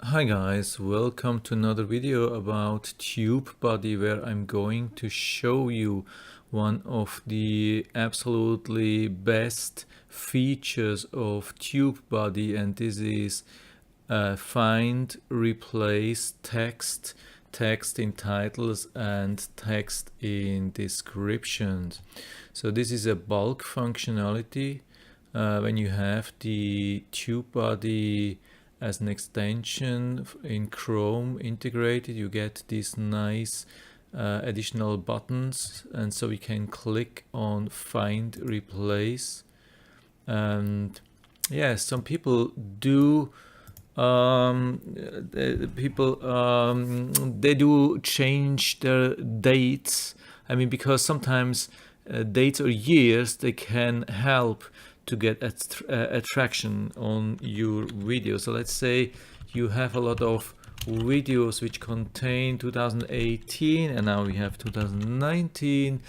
Hi guys, welcome to another video about TubeBuddy, where I'm going to show you one of the absolutely best features of TubeBuddy, and this is find, replace text in titles and text in descriptions. So this is a bulk functionality. When you have the TubeBuddy as an extension in Chrome integrated, you get these nice additional buttons, and so we can click on find, replace. And yeah, some people do they do change their dates. I mean, because sometimes dates or years, they can help to get attraction on your video. So let's say you have a lot of videos which contain 2018 and now we have 2019,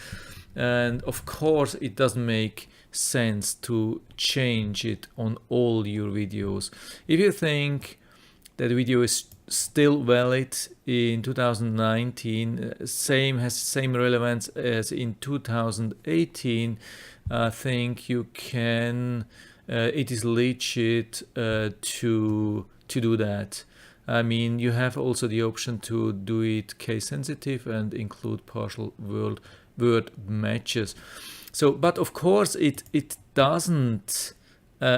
and of course it doesn't make sense to change it on all your videos. If you think that the video is still valid in 2019, has same relevance as in 2018, I think you can, it is legit to do that. I mean, you have also the option to do it case sensitive and include partial word matches. So, but of course it doesn't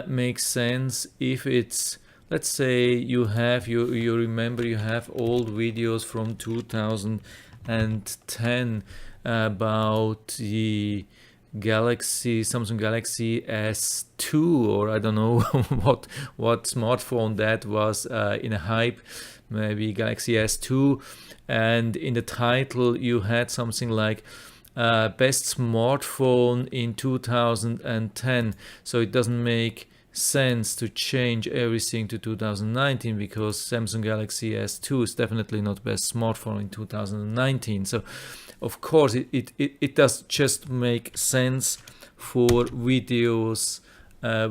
make sense if it's, let's say you have, you remember you have old videos from 2010 about the Samsung Galaxy S2, or I don't know what smartphone that was in a hype, maybe Galaxy S2, and in the title you had something like best smartphone in 2010. So it doesn't make sense to change everything to 2019, because Samsung Galaxy S2 is definitely not best smartphone in 2019. So of course it does just make sense for videos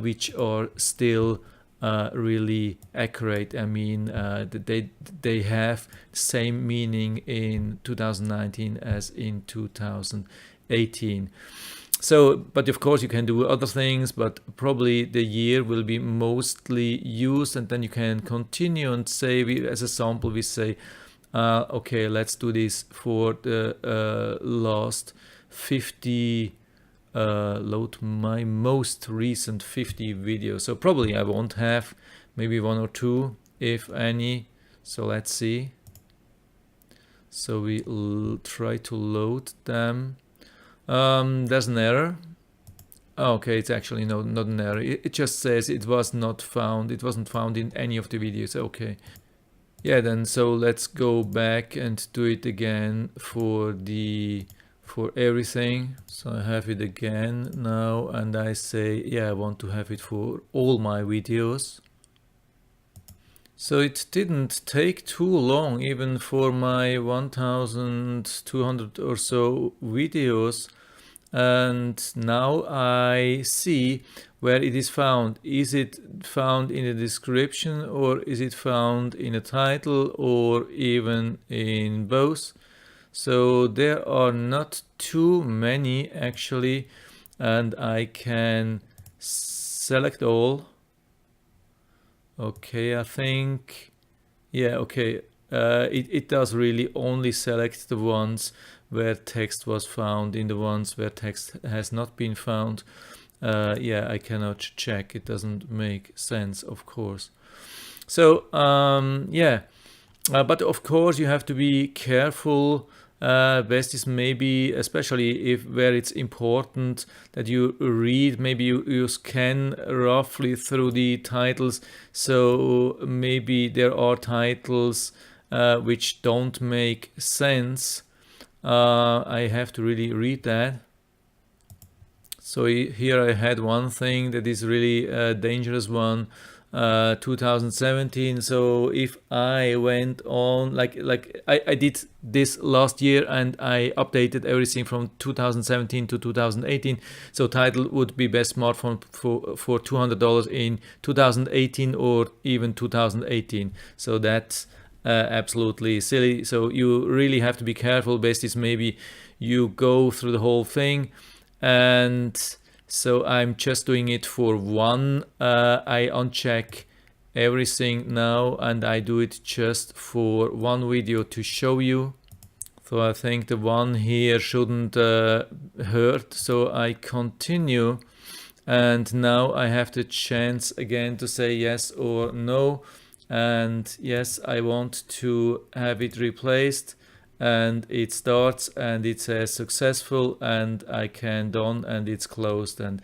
which are still really accurate. I mean, they have the same meaning in 2019 as in 2018. So, but of course you can do other things, but probably the year will be mostly used, and then you can continue and say, as a sample, we say, okay, let's do this for the last 50, load my most recent 50 videos. So probably I won't have, maybe one or two, if any. So let's see. So we try to load them. There's an error. Okay, it's actually not an error. It just says it was not found. It wasn't found in any of the videos. Okay. Yeah, then so let's go back and do it again for everything. So I have it again now, and I say, yeah, I want to have it for all my videos. So it didn't take too long, even for my 1200 or so videos. And now I see where it is found. Is it found in the description, or is it found in a title, or even in both? So there are not too many actually, and I can select all. Okay, I think, yeah, okay, it does really only select the ones where text was found. In the ones where text has not been found, yeah, I cannot check. It doesn't make sense, of course. So yeah, but of course you have to be careful. Best is maybe, especially if where it's important that you read, maybe you scan roughly through the titles. So maybe there are titles which don't make sense. I have to really read that. So here I had one thing that is really a dangerous one. 2017. So if I went on like I did this last year and I updated everything from 2017 to 2018, so title would be best smartphone for $200 in 2018 or even 2018. So that's absolutely silly. So you really have to be careful. Best is maybe you go through the whole thing, and so I'm just doing it for one. I uncheck everything now and I do it just for one video to show you. So I think the one here shouldn't hurt. So I continue, and now I have the chance again to say yes or no. And yes, I want to have it replaced, and it starts and it says successful, and I can done, and it's closed. And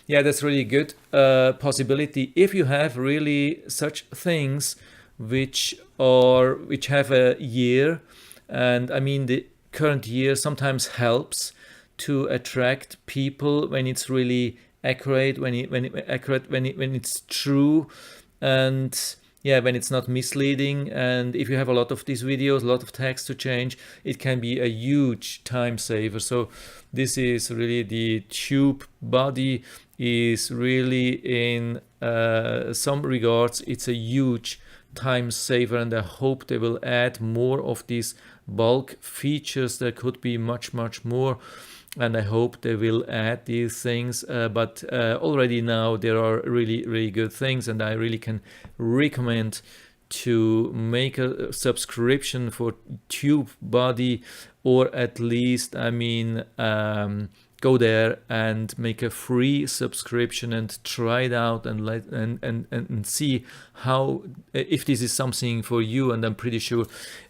yeah, that's really good possibility if you have really such things which have a year. And I mean, the current year sometimes helps to attract people when it's really accurate, when it's true, and yeah, when it's not misleading. And if you have a lot of these videos, a lot of text to change, it can be a huge time saver. So this is really, the TubeBuddy is really, in some regards, it's a huge time saver, and I hope they will add more of these bulk features. There could be much more, and I hope they will add these things, but already now there are really good things, and I really can recommend to make a subscription for TubeBuddy, or at least, I mean, go there and make a free subscription and try it out and see how, if this is something for you. And I'm pretty sure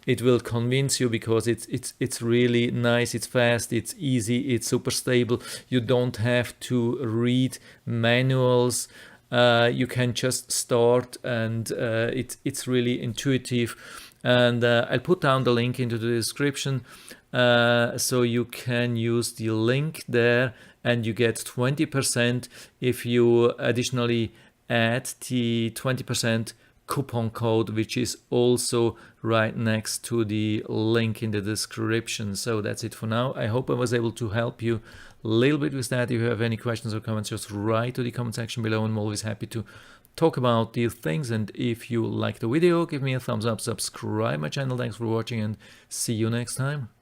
it will convince you, because it's really nice, it's fast, it's easy, it's super stable. You don't have to read manuals. You can just start, and it's really intuitive. And I'll put down the link into the description, so you can use the link there, and you get 20% if you additionally add the 20% coupon code, which is also right next to the link in the description. So that's it for now. I hope I was able to help you a little bit with that. If you have any questions or comments, just write to the comment section below. I'm always happy to talk about these things. And if you like the video, give me a thumbs up, subscribe my channel. Thanks for watching, and see you next time.